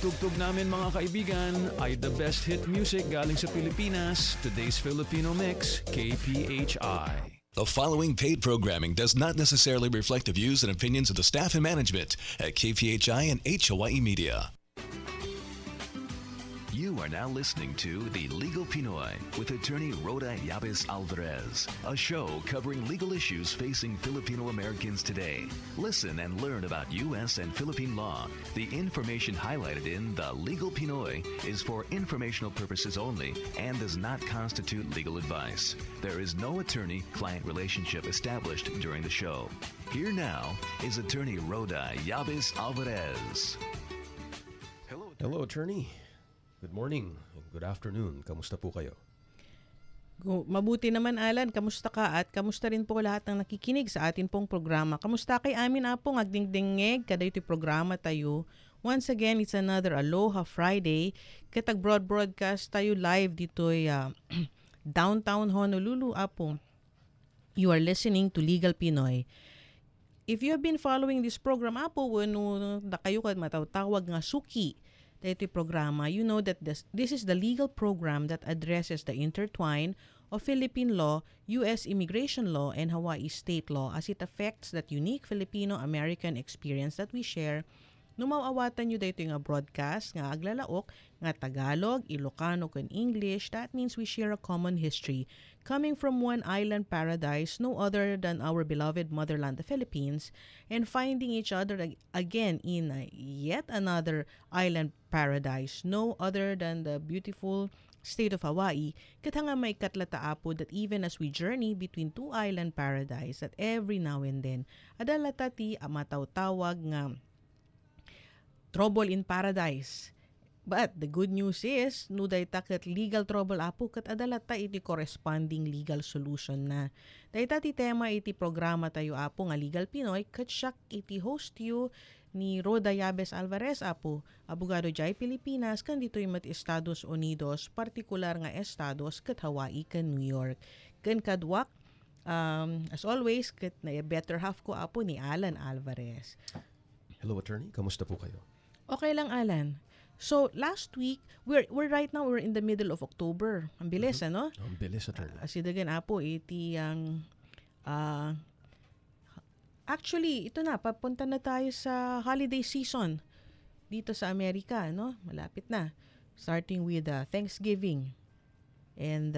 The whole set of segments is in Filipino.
tugtog namin mga kaibigan ay the best hit music galing sa Pilipinas, today's Filipino mix, KPHI. The following paid programming does not necessarily reflect the views and opinions of the staff and management at KPHI and HOYE Media. You are now listening to The Legal Pinoy with attorney Rhoda Yabes Alvarez, a show covering legal issues facing Filipino Americans today. Listen and learn about U.S. and Philippine law. The information highlighted in The Legal Pinoy is for informational purposes only and does not constitute legal advice. There is no attorney-client relationship established during the show. Here now is attorney Rhoda Yabes Alvarez. Hello, attorney. Good morning and good afternoon. Kamusta po kayo? Mabuti naman, Alan. Kamusta ka? At kamusta rin po lahat ng nakikinig sa atin pong programa. Kamusta kay amin apong agdingdingeg kada iti programa tayo. Once again, it's another Aloha Friday. Katag broadcast tayo live dito downtown Honolulu apong. You are listening to Legal Pinoy. If you have been following this program apo, wano da kayo kad matawag nga suki dito programa, you know that this is the legal program that addresses the intertwine of Philippine law, U.S. immigration law, and Hawaii state law as it affects that unique Filipino-American experience that we share. Numawawatan nyo dito nga broadcast nga aglalaok nga Tagalog, Ilocano, and English. That means we share a common history coming from one island paradise, no other than our beloved motherland, the Philippines, and finding each other again in yet another island paradise, no other than the beautiful state of Hawaii. Katanga may katlataapo that even as we journey between two island paradise, that every now and then, adalata ti amatawtawag nga trouble in paradise. But the good news is, no dayta kat legal trouble apo kat adalata iti corresponding legal solution na. Dayta ti tema iti programa tayo apo nga Legal Pinoy kat siya iti host you ni Rhoda Yabes Alvarez apo, abogado jay Pilipinas kan dito'y mat Estados Unidos, partikular nga estados kat Hawaii kan New York. Kan kadwak, as always, kat na better half ko apo ni Alan Alvarez. Hello, attorney. Kamusta po kayo? Okay lang, Alan. So, last week, we're in the middle of October. Ang bilis, ano? Ang bilis, attorney. Sidagan apo, iti ang... actually, ito na, papunta na tayo sa holiday season dito sa Amerika, no? Malapit na. Starting with Thanksgiving and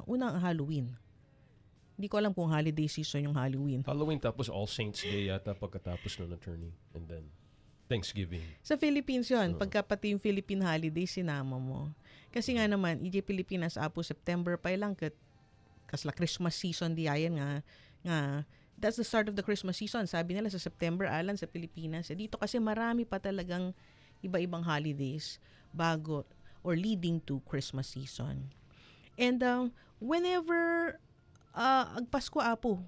unang Halloween. Hindi ko alam kung holiday season yung Halloween. Halloween tapos All Saints Day yata pagkatapos ng attorney. And then Thanksgiving. Sa Philippines yun, pagka pati yung Philippine holiday, sinama mo. Kasi nga naman, iji Pilipinas apo September pa lang kasla Christmas season di ayan nga that's the start of the Christmas season. Sabi nila sa September, Alan, sa Pilipinas. Dito kasi marami pa talagang iba-ibang holidays bago or leading to Christmas season. And whenever agpasko apo,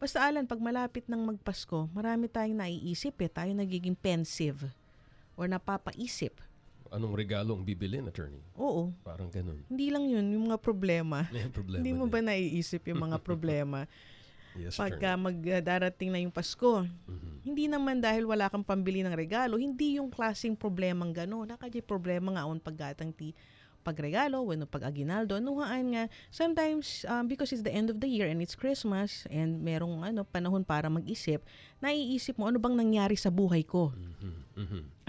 basta Alan, pag malapit ng magpasko, marami tayong naiisip tayo nagiging pensive or napapaisip. Anong regalong bibilin, attorney? Oo. Parang ganun. Hindi lang yun, yung mga problema. Hindi mo din. ba naiisip yung mga problema? Yes, Pagka magdarating na yung Pasko, hindi naman dahil wala kang pambili ng regalo, hindi yung klaseng problemang gano'n. Nakadya problema nga on paggatang ti pagregalo, when pag-aginaldo, nuhaan nga, sometimes, because it's the end of the year and it's Christmas, and merong panahon para mag-isip, naiisip mo, ano bang nangyari sa buhay ko?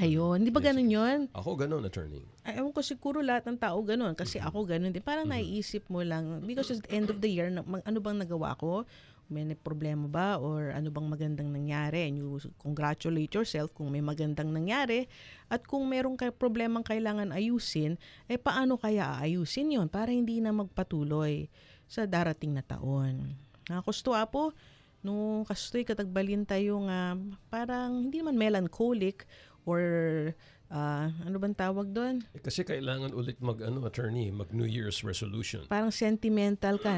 Ayun, di ba ganun yun? Ako ganun, attorney. Ewan ko siguro lahat ng tao ganun, kasi ako ganun din. Parang naiisip mo lang, because it's the end of the year, ano bang nagawa ko? May problema ba or ano bang magandang nangyari, and you congratulate yourself kung may magandang nangyari, at kung merong problemang kailangan ayusin, paano kaya aayusin yon para hindi na magpatuloy sa darating na taon. Nakakusto apo, no kastoy katagbalin tayo nga parang hindi naman melancholic or ano bang tawag doon? Kasi kailangan ulit attorney, mag New Year's resolution. Parang sentimental ka,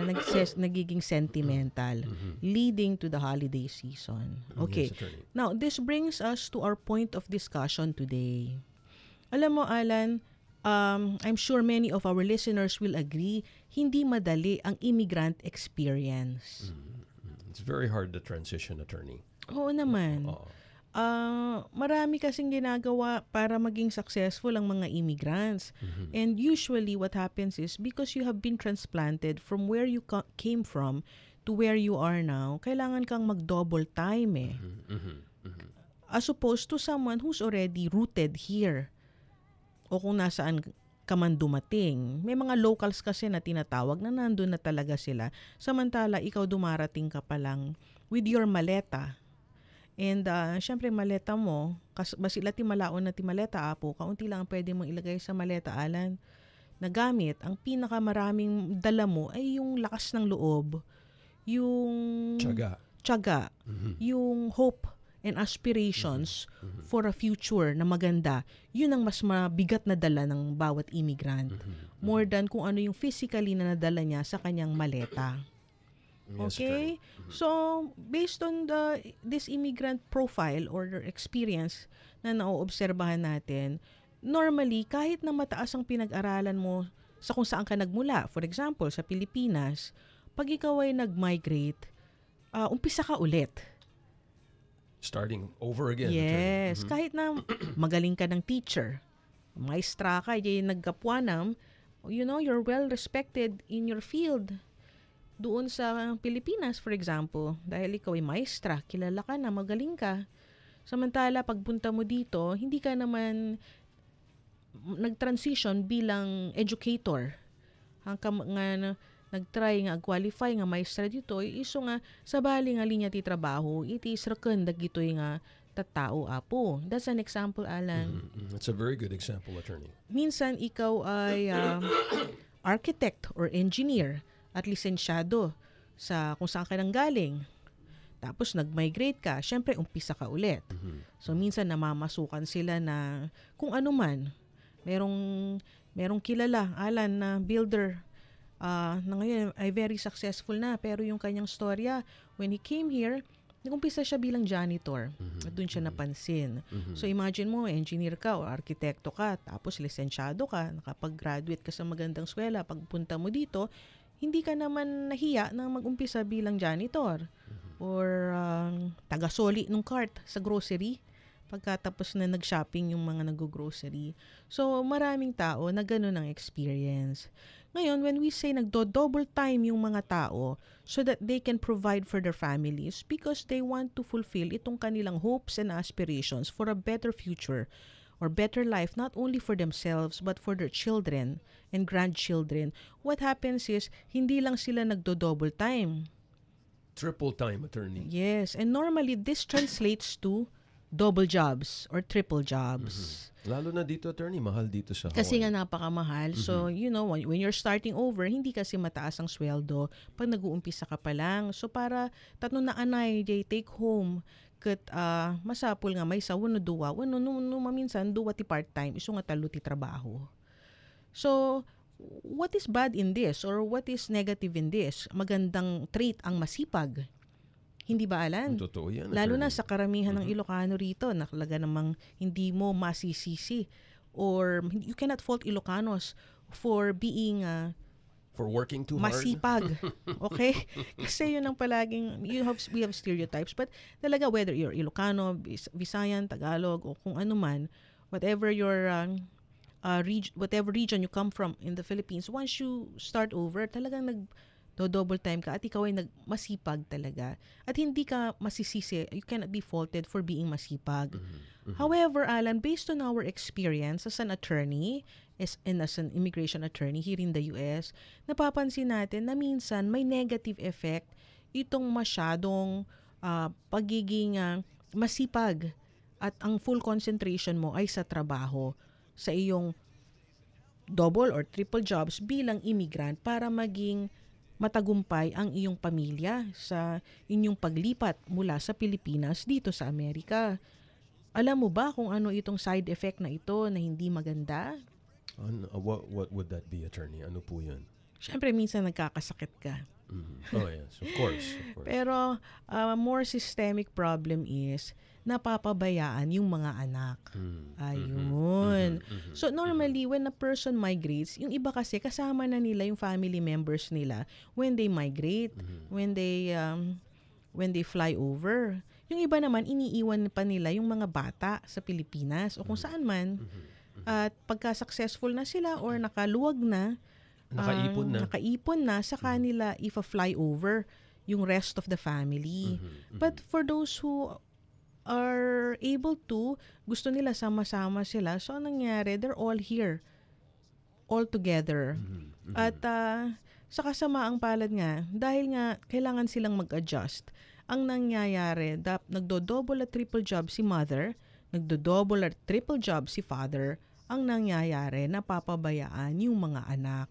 nagiging sentimental, leading to the holiday season. Okay. Yes, now, this brings us to our point of discussion today. Alam mo, Alan, I'm sure many of our listeners will agree, hindi madali ang immigrant experience. It's very hard to transition, attorney. Oo naman. marami kasing ginagawa para maging successful ang mga immigrants. And usually what happens is because you have been transplanted from where you came from to where you are now, kailangan kang mag-double time eh. As opposed to someone who's already rooted here. O kung nasaan ka man dumating. May mga locals kasi na tinatawag na nandun na talaga sila. Samantala, ikaw dumarating ka pa lang with your maleta. And syempre maleta mo, basila ti malaon na ti maleta, apo, kaunti lang ang pwede mong ilagay sa maleta, Alan, na gamit. Ang pinakamaraming dala mo ay yung lakas ng loob, yung tiyaga, yung hope and aspirations for a future na maganda. Yun ang mas mabigat na dala ng bawat immigrant. More than kung ano yung physically na nadala niya sa kanyang maleta. Okay? So, based on this immigrant profile or experience na naoobserbahan natin, normally, kahit na mataas ang pinag-aralan mo sa kung saan ka nagmula, for example, sa Pilipinas, pag ikaw ay nag-migrate, umpisa ka ulit. Starting over again. Yes. Kahit na magaling ka ng teacher, maestra ka, nagkapuanam, you're well respected in your field. Doon sa Pilipinas, for example, dahil ikaw ay maestra, kilala ka na, magaling ka. Samantala, pagpunta mo dito, hindi ka naman nag-transition bilang educator. Hanggang nga nag-try nga qualify nga maestra dito, iso nga sa bali nga linya ti trabaho, iti israken dagito nga tattao apo. That's an example, Alan. That's a very good example, attorney. Minsan ikaw ay architect or engineer at lisensyado sa kung saan ka nang galing. Tapos nag-migrate ka, syempre umpisa ka ulit. So minsan namamasukan sila na kung ano man. Merong kilala, Alan, na builder na ngayon ay very successful na, pero yung kanyang storya, when he came here, nag-umpisa siya bilang janitor. At doon siya napansin. So imagine mo, engineer ka o arkitekto ka, tapos lisensyado ka, nakapag-graduate ka sa magandang eskwela, pagpunta mo dito, hindi ka naman nahiya na mag-umpisa bilang janitor or taga-soli ng cart sa grocery pagkatapos na nag-shopping yung mga nag-grocery. So maraming tao na gano'n ang experience. Ngayon, when we say nagdo-double time yung mga tao so that they can provide for their families because they want to fulfill itong kanilang hopes and aspirations for a better future or better life, not only for themselves but for their children and grandchildren, what happens is, hindi lang sila nagdo-double time. Triple time, attorney. Yes, and normally this translates to double jobs or triple jobs. Lalo na dito, attorney, mahal dito sa Hawaii. Kasi nga napakamahal. So, when you're starting over, hindi kasi mataas ang sweldo pag nag-uumpisa ka pa lang. So, para tatno na anay, they take home ket masapul nga may sa wano duwa. Wano maminsan duwa ti part-time, iso nga talo ti trabaho. So, what is bad in this or what is negative in this? Magandang trait ang masipag. Hindi ba, Alan? Totoo yan. Lalo na sa karamihan ng Ilocano rito, nakalaga namang hindi mo masisisi or you cannot fault Ilocanos for being for working too masipag. Okay? Kasi yun ang palaging, we have stereotypes, but talaga whether you're Ilocano, Visayan, Tagalog, o kung ano man, whatever your whatever region you come from in the Philippines, once you start over, talagang double time ka at ikaw ay masipag talaga. At hindi ka masisisi, you cannot be faulted for being masipag. However, Alan, based on our experience as an attorney and as an immigration attorney here in the US, napapansin natin na minsan may negative effect itong masyadong pagiging masipag at ang full concentration mo ay sa trabaho, sa iyong double or triple jobs bilang immigrant para maging matagumpay ang iyong pamilya sa inyong paglipat mula sa Pilipinas dito sa Amerika. Alam mo ba kung ano itong side effect na ito na hindi maganda? What would that be, attorney? Ano po yan? Siyempre, minsan nagkakasakit ka. Oh, yes. Of course. Pero, more systemic problem is napapabayaan yung mga anak. Ayun. So, normally, when a person migrates, yung iba kasi kasama na nila yung family members nila when they migrate, when they fly over. Yung iba naman, iniiwan pa nila yung mga bata sa Pilipinas o kung saan man. At pagka successful na sila or nakaluwag na, nakaipon na, sa kanila ifa-fly over yung rest of the family. But for those who are able to, gusto nila sama-sama sila, so anong nangyari? They're all here. All together. At sa kasamaang palad nga, dahil nga kailangan silang mag-adjust, ang nangyayari, nagdo-double at triple job si mother, nagdo-double at triple job si father, ang nangyayari, napapabayaan yung mga anak.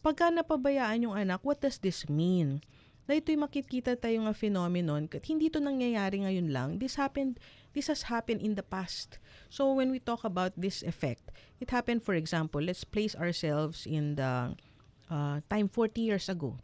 Pagka napabayaan yung anak, what does this mean? Na ito'y makikita tayong phenomenon, hindi ito nangyayari ngayon lang. This has happened in the past. So when we talk about this effect, it happened, for example, let's place ourselves in the time 40 years ago.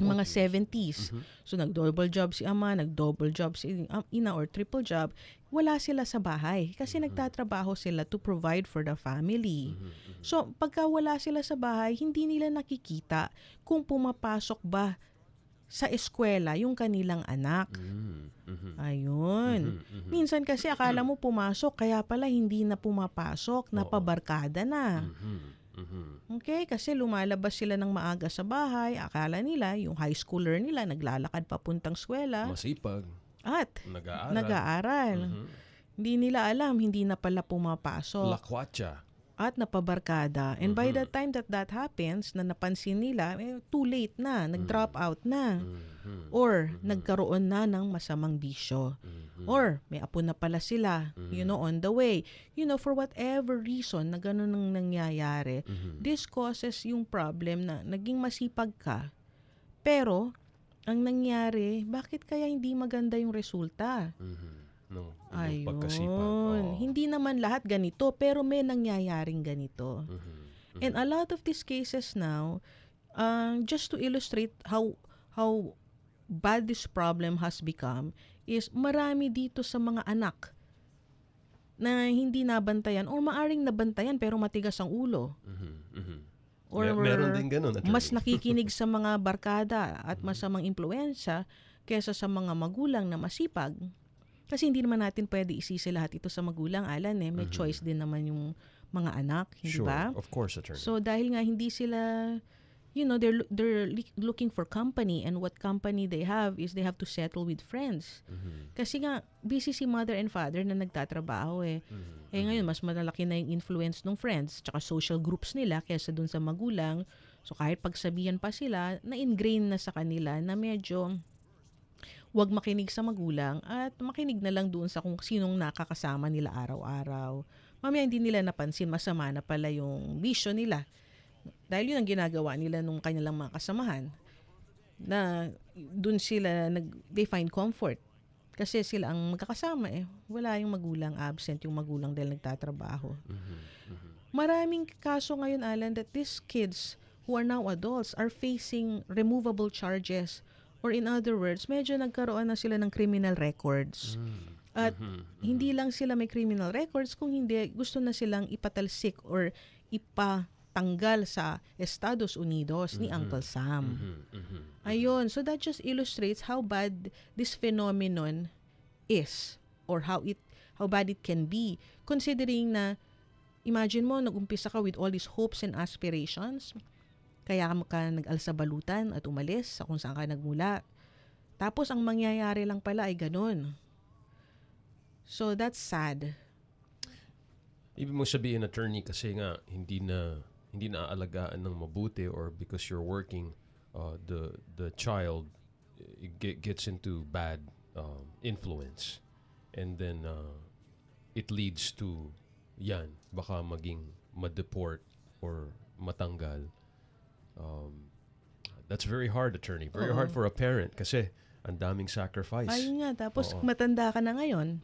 Mga 70s. So nag-double job si ama, nag-double job si ina or triple job. Wala sila sa bahay kasi nagtatrabaho sila to provide for the family. So pagka wala sila sa bahay, hindi nila nakikita kung pumapasok ba sa eskwela yung kanilang anak. Ayun. Minsan kasi akala mo pumasok, kaya pala hindi na pumapasok, napabarkada na. Okay, kasi lumalabas sila ng maaga sa bahay, akala nila, yung high schooler nila, naglalakad papuntang eskwela. Masipag. At nag-aaral. Hindi nila alam, hindi na pala pumapasok. Lakwatsa. At napabarkada. And by the time that happens, na napansin nila, too late na, nag-drop out na. Or nagkaroon na ng masamang bisyo. Or may apo na pala sila, on the way. For whatever reason na ganun ang nangyayari, this causes yung problem na naging masipag ka. Pero, ang nangyari, bakit kaya hindi maganda yung resulta? Ayun. Hindi naman lahat ganito, pero may nangyayaring ganito. And a lot of these cases now, just to illustrate how bad this problem has become, is marami dito sa mga anak na hindi nabantayan or maaring nabantayan pero matigas ang ulo. Or meron din ganun. Mas nakikinig sa mga barkada at masamang impluensya kaysa sa mga magulang na masipag. Kasi hindi naman natin pwede isisi lahat ito sa magulang, Alan. May choice din naman yung mga anak, hindi ba? Sure, of course, attorney. So dahil nga hindi sila, they're looking for company, and what company they have is they have to settle with friends. Kasi nga, busy si mother and father na nagtatrabaho ngayon, mas malaki na yung influence ng friends, tsaka social groups nila kaysa dun sa magulang. So kahit pagsabihan pa sila, na-ingrain na sa kanila na medyo wag makinig sa magulang at makinig na lang doon sa kung sinong nakakasama nila araw-araw. Mamaya hindi nila napansin, masama na pala yung bisyo nila. Dahil yun ang ginagawa nila nung kanilang mga kasamahan. Na doon sila, they find comfort. Kasi sila ang magkakasama Wala yung magulang, absent yung magulang dahil nagtatrabaho. Maraming kaso ngayon, Alan, that these kids who are now adults are facing removable charges. Or in other words, medyo nagkaroon na sila ng criminal records. At hindi lang sila may criminal records, kung hindi, gusto na silang ipatalsik or ipatanggal sa Estados Unidos ni Uncle Sam. Ayun, so that just illustrates how bad this phenomenon is or how bad it can be. Considering na, imagine mo, nag-umpisa ka with all these hopes and aspirations, kaya ka nag-alsabalutan at umalis sa kung saan ka nagmula. Tapos ang mangyayari lang pala ay ganun. So that's sad. Ibig mo sabihin, attorney, kasi nga hindi na aalagaan ng mabuti, or because you're working, the child gets into bad influence, and then it leads to baka maging ma-deport or matanggal. That's very hard, attorney. Very hard for a parent kasi ang daming sacrifice. Ayun nga, tapos matanda ka na ngayon.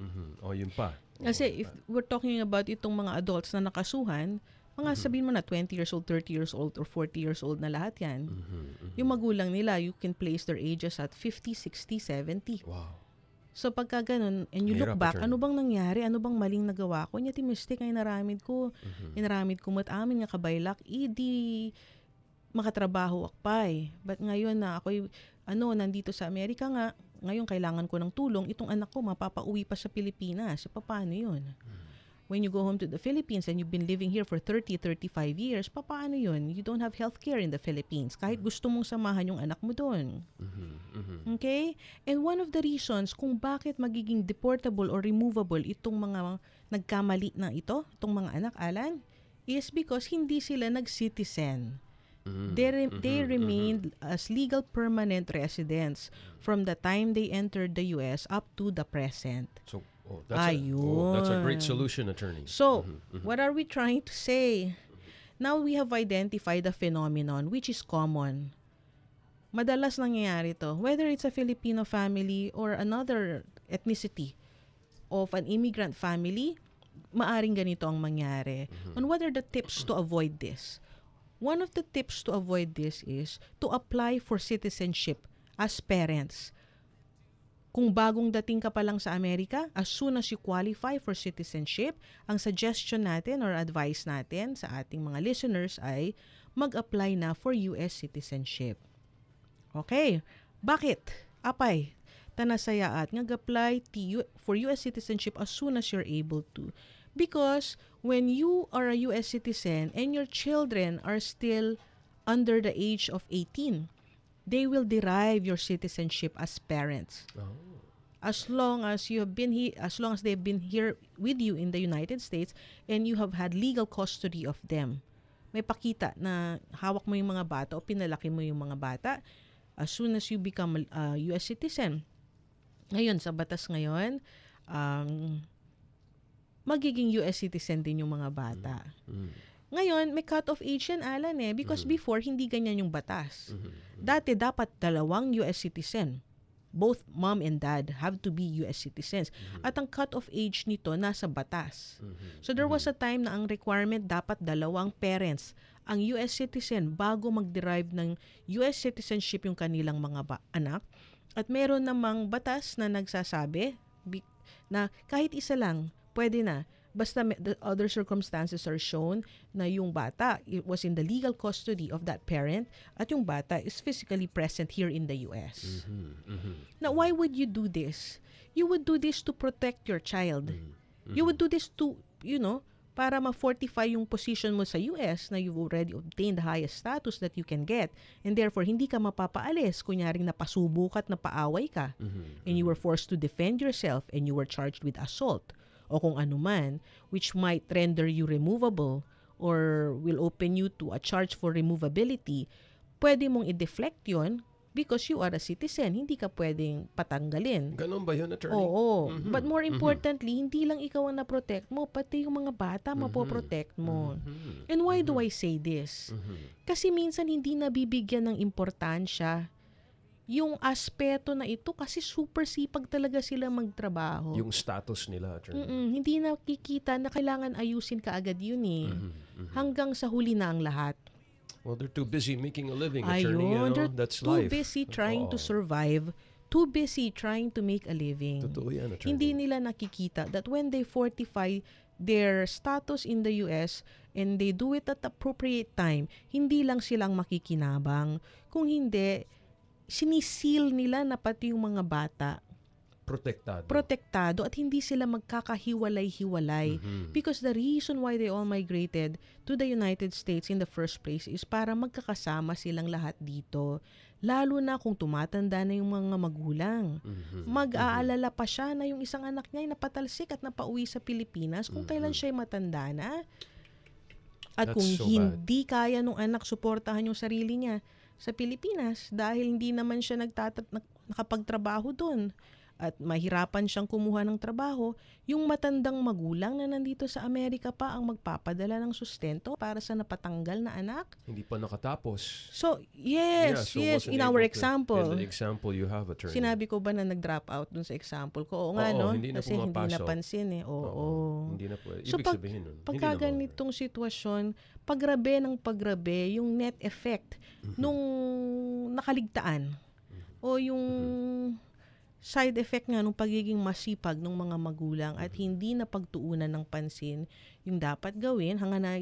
Yun pa. Kasi if we're talking about itong mga adults na nakasuhan, mga sabihin mo na 20 years old, 30 years old, or 40 years old na lahat yan. Yung magulang nila, you can place their ages at 50, 60, 70. Wow. So pagka ganun, and you look back, ano bang nangyari? Ano bang maling nagawa ko? Nyati mistake ay naramid ko. Inaramid ko mat amin nga kabaylak, di makatrabaho akpay. But ngayon na ako'y nandito sa Amerika nga, ngayon kailangan ko ng tulong, itong anak ko mapapauwi pa sa Pilipinas. Paano yun? When you go home to the Philippines and you've been living here for 30, 35 years, paano yun? You don't have healthcare in the Philippines. Kahit gusto mong samahan yung anak mo doon. Okay? And one of the reasons kung bakit magiging deportable or removable itong mga nagkamali na itong mga anak, Alan, is because hindi sila nag-citizen. They remained as legal permanent residents from the time they entered the U.S. up to the present. So, that's a great solution, attorney. So, what are we trying to say? Now we have identified a phenomenon which is common. Madalas nangyayari to, whether it's a Filipino family or another ethnicity of an immigrant family, maaring ganito ang mangyari. And what are the tips to avoid this? One of the tips to avoid this is to apply for citizenship as parents. Kung bagong dating ka pa lang sa Amerika, as soon as you qualify for citizenship, ang suggestion natin or advice natin sa ating mga listeners ay mag-apply na for US citizenship. Okay, bakit? Apay, tanasayaat mag-apply for US citizenship as soon as you're able to. Because when you are a US citizen and your children are still under the age of 18, they will derive your citizenship as parents. As long as you have been here, as long as they've been here with you in the United States and you have had legal custody of them. May pakita na hawak mo yung mga bata o pinalaki mo yung mga bata as soon as you become a US citizen. Ngayon, sa batas ngayon, magiging US citizen din yung mga bata. Ngayon, may cut-off age yan, Alan, because before, hindi ganyan yung batas. Dati, dapat dalawang US citizen. Both mom and dad have to be US citizens. At ang cut-off age nito, nasa batas. So, there was a time na ang requirement dapat dalawang parents ang US citizen bago mag-derive ng US citizenship yung kanilang mga anak. At meron namang batas na nagsasabi na kahit isa lang, pwede na. Basta the other circumstances are shown na yung bata it was in the legal custody of that parent at yung bata is physically present here in the US. Now, why would you do this? You would do this to protect your child. You would do this to, para ma-fortify yung position mo sa US na you've already obtained the highest status that you can get. And therefore, hindi ka mapapaalis. Kunyaring napasubo ka at napaaway ka. And you were forced to defend yourself and you were charged with assault. O kung ano man, which might render you removable or will open you to a charge for removability, pwede mong i-deflect yon because you are a citizen. Hindi ka pwedeng patanggalin. Ganon ba yun, attorney? Oo. But more importantly, hindi lang ikaw ang na-protect mo, pati yung mga bata mapoprotect mo. And why do I say this? Kasi minsan hindi nabibigyan ng importansya yung aspeto na ito kasi super sipag talaga sila magtrabaho. Yung status nila, attorney. Hindi nakikita na kailangan ayusin ka agad yun hanggang sa huli na ang lahat. Well, they're too busy making a living, attorney. They're That's too life. busy trying to survive, too busy trying to make a living. Totoo yan, attorney. Hindi nila nakikita that when they fortify their status in the US and they do it at appropriate time, hindi lang silang makikinabang. Kung hindi, sinisil nila na pati yung mga bata protektado at hindi sila magkakahiwalay-hiwalay because the reason why they all migrated to the United States in the first place is para magkakasama silang lahat dito. Lalo na kung tumatanda na yung mga magulang. Mag-aalala pa siya na yung isang anak niya ay napatalsik at napauwi sa Pilipinas kung kailan siya matanda na. At kung hindi kaya nung anak suportahan yung sarili niya sa Pilipinas dahil hindi naman siya nakapagtrabaho doon at mahirapan siyang kumuha ng trabaho, yung matandang magulang na nandito sa Amerika pa ang magpapadala ng sustento para sa napatanggal na anak. Hindi pa nakatapos. So, yes, in our example. In the example you have, attorney. Sinabi ko ba na nag-drop out dun sa example ko? Oo nga, no? Hindi na kasi hindi napansin Oo. Hindi na po. Ibig so, sabihin nun. Pagka ganitong sitwasyon, pagrabe ng pagrabe, yung net effect nung nakaligtaan o yung side effect nga nung pagiging masipag ng mga magulang at hindi na pagtuunan ng pansin yung dapat gawin hanga na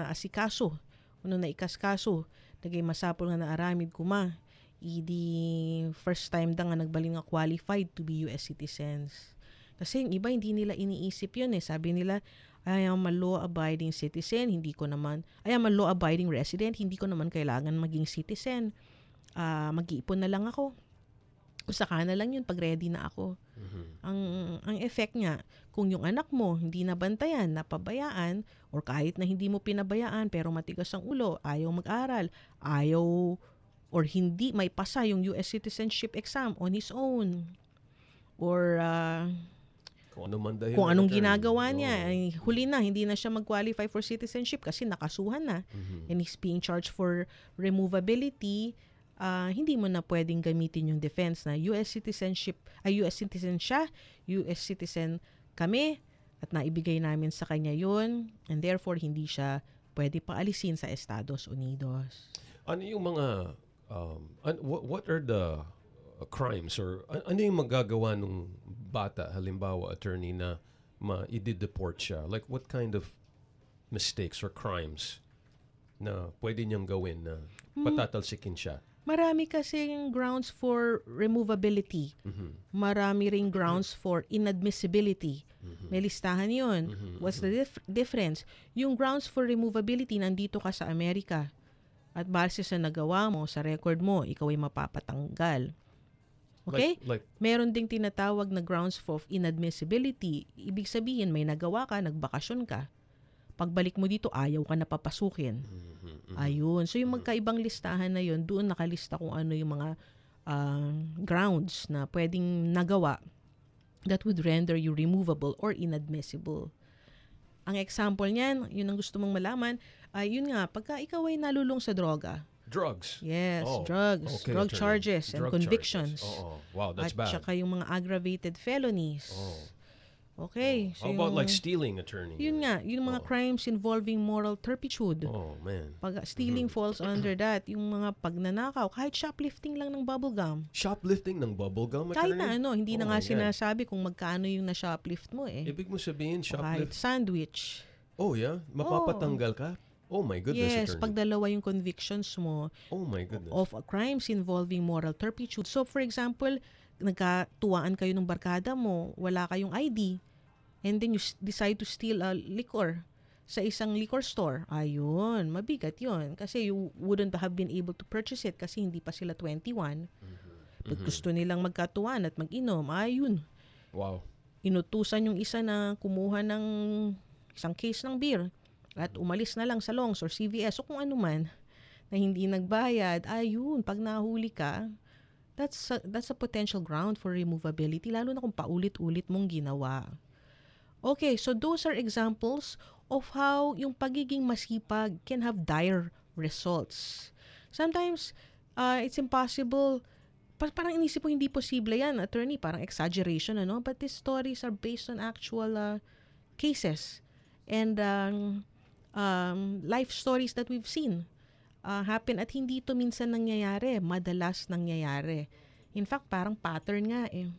asikaso, na ikaskaso, nagay masapol nga na aramid kuma, Idi first time da nga nagbaling nga qualified to be US citizens. Kasi yung iba hindi nila iniisip yun eh. Sabi nila, I am a law-abiding citizen, I am a law-abiding resident, hindi ko naman kailangan maging citizen. Mag-iipon na lang ako. Saka na lang yun pag ready na ako. Ang effect niya, kung yung anak mo hindi nabantayan, napabayaan, or kahit na hindi mo pinabayaan pero matigas ang ulo, ayaw mag-aral, or hindi may pasa yung US citizenship exam on his own, or kung anong ginagawa niya, ay huli na, hindi na siya mag-qualify for citizenship kasi nakasuhan na, and he's being charged for removability, hindi mo na pwedeng gamitin yung defense na US citizen siya, US citizen kami, at naibigay namin sa kanya yun, and therefore hindi siya pwede paalisin sa Estados Unidos. Ano yung mga, what are the crimes or ano yung magagawa nung bata, halimbawa attorney, na i-deport siya? Like what kind of mistakes or crimes na pwede niyang gawin na patatalsikin siya? Marami kasing grounds for removability. Marami ring grounds for inadmissibility. May listahan yun. What's the difference? Yung grounds for removability, nandito ka sa Amerika at base sa nagawa mo, sa record mo, ikaw ay mapapatanggal. Okay? Meron ding tinatawag na grounds for inadmissibility. Ibig sabihin, may nagawa ka, nagbakasyon ka. Pagbalik mo dito, ayaw ka na papasukin. Ayun. So, yung magkaibang listahan na yun, doon nakalista kung ano yung mga grounds na pwedeng nagawa that would render you removable or inadmissible. Ang example niyan, yun ang gusto mong malaman, yun nga, pagka ikaw ay nalulong sa droga. Drugs? Yes, drugs. Okay, drug charges and convictions. Wow, that's bad. At saka yung mga aggravated felonies. Okay. So how about like stealing, attorney? Yun nga, yung mga crimes involving moral turpitude. Oh, man. Pag stealing falls under that, yung mga pagnanakaw, kahit shoplifting lang ng bubblegum. Shoplifting ng bubblegum, kahit attorney? na hindi na nga sinasabi kung magkano yung na-shoplift mo eh. Ibig mo sabihin, shoplift? Kahit sandwich. Oh, yeah? Mapapatanggal ka? Oh my goodness, yes, attorney. pag dalawa yung convictions mo of crimes involving moral turpitude. So, for example, nagkatuwaan kayo ng barkada mo, wala kayong ID, and then you decide to steal a liquor sa isang liquor store. Ayun, mabigat yun. Kasi you wouldn't have been able to purchase it kasi hindi pa sila 21. Pag gusto nilang magkatuwaan at mag-inom, ayun. Wow. Inutusan yung isa na kumuha ng isang case ng beer at umalis na lang sa Longs or CVS o kung ano man na hindi nagbayad. Ayun, pag nahuli ka, that's a potential ground for removability, lalo na kung paulit-ulit mong ginawa. Okay, so those are examples of how yung pagiging masipag can have dire results. Sometimes, it's impossible. Parang inisip mo hindi posible yan, attorney. Parang exaggeration, ano? But these stories are based on actual cases and life stories that we've seen happen, at hindi ito minsan nangyayari, madalas nangyayari. In fact, parang pattern nga eh.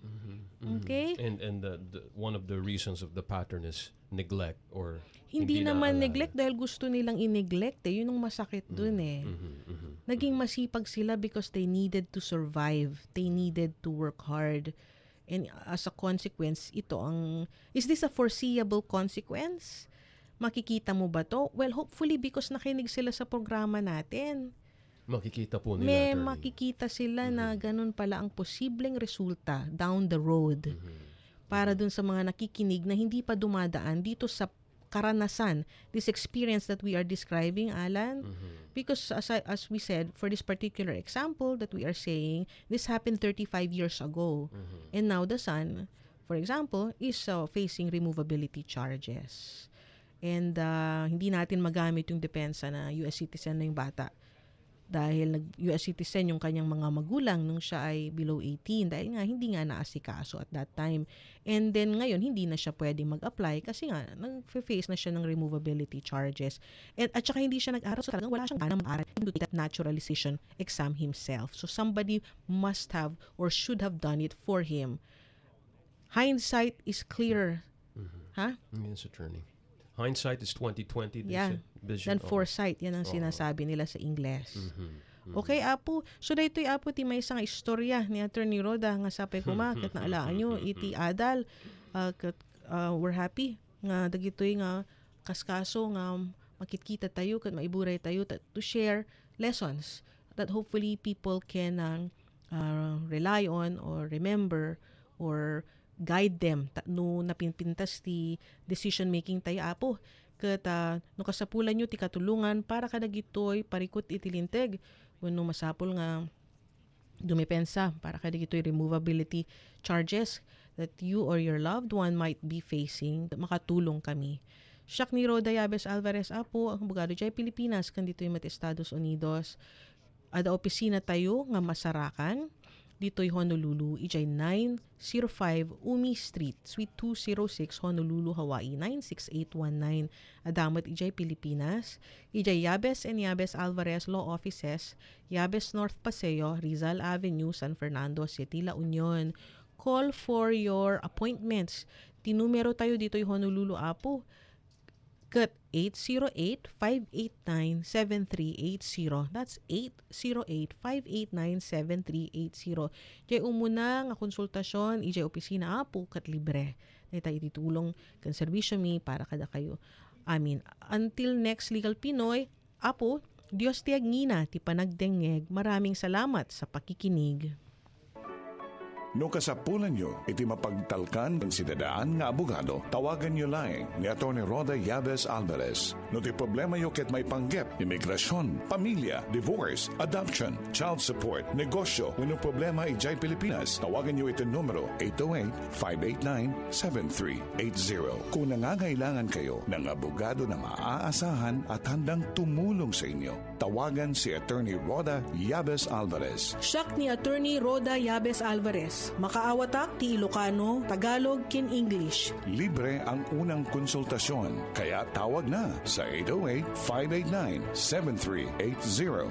Okay? And the one of the reasons of the pattern is neglect or hindi naman neglect dahil gusto nilang i-neglect eh. Yun ang masakit dun eh. Naging masipag sila because they needed to survive. They needed to work hard. And as a consequence, is this a foreseeable consequence? Makikita mo ba to? Well, hopefully because nakinig sila sa programa natin. Makikita po nila, May attorney. makikita sila na ganun pala ang posibleng resulta down the road. Para dun sa mga nakikinig na hindi pa dumadaan dito sa karanasan, this experience that we are describing, Alan. Because as we said, for this particular example that we are saying, this happened 35 years ago. And now the son, for example, is facing removability charges. And hindi natin magamit yung depensa na US citizen na yung bata. Dahil US citizen yung kanyang mga magulang nung siya ay below 18. Dahil nga, hindi nga naasikaso at that time. And then ngayon, hindi na siya pwedeng mag-apply kasi nga, nag-face na siya ng removability charges. At saka hindi siya nag-aral. So talagang wala siyang ganang mag-aral to take that naturalization exam himself. So somebody must have or should have done it for him. Hindsight is clearer. Ha? Yes, attorney. Hindsight is 20/20. Yeah. Then foresight, yan ang sinasabi nila sa Ingles. Okay, Apo. So daytoy Apo ti may isang istorya ni Attorney Roda nga sapay kumakit na alaan nyo iti adal. We're happy nga dagitoy nga kaskaso nga makitkita tayo kat maiburay tayo to share lessons that hopefully people can rely on or remember or guide them no napinpintas ti decision making tayo Apo. Kat no kasapulan nyo ti katulungan para kadagitoy parikot itilinteg no masapul nga dumepensa para kadagitoy removability charges that you or your loved one might be facing, makatulong kami. Siak ni Roda Yabes Alvarez Apo, ang abogado dyan Pilipinas, kandito yung Estados Unidos. Ada opisina tayo nga masarakan, dito'y Honolulu, ijay 905 Umi Street, Suite 206, Honolulu, Hawaii, 96819. Adamot ijay Pilipinas, ijay Yabes and Yabes Alvarez Law Offices, Yabes North Paseo, Rizal Avenue, San Fernando City, La Union. Call for your appointments. Tinumero tayo dito yung Honolulu Apo. Kat 808-589-7380. That's 808-589-7380. Jay umuna nga konsultasyon, ijay opisina Apo kat libre. Dahil tayo itutulong kan servisyo mi para kada kayo. Until next Legal Pinoy, Apo, Diyos tiyag ngina ti panagdengeg. Maraming salamat sa pakikinig. No kasapulan nyo, iti mapagtalkan ng sinadaan nga abogado, tawagan nyo lang ni Atty. Roda Yabes Alvarez. No ti problema nyo ket may panggep, imigrasyon, pamilya, divorce, adoption, child support, negosyo, no problema ijay Pilipinas, tawagan nyo iti numero 808-589-7380. Kung nangangailangan kayo ng abogado na maaasahan at handang tumulong sa inyo, tawagan si Atty. Roda Yabes Alvarez. Siak ni Atty. Roda Yabes Alvarez. Makaawatak ti Ilocano, Tagalog, ken English. Libre ang unang konsultasyon, kaya tawag na sa 808-589-7380.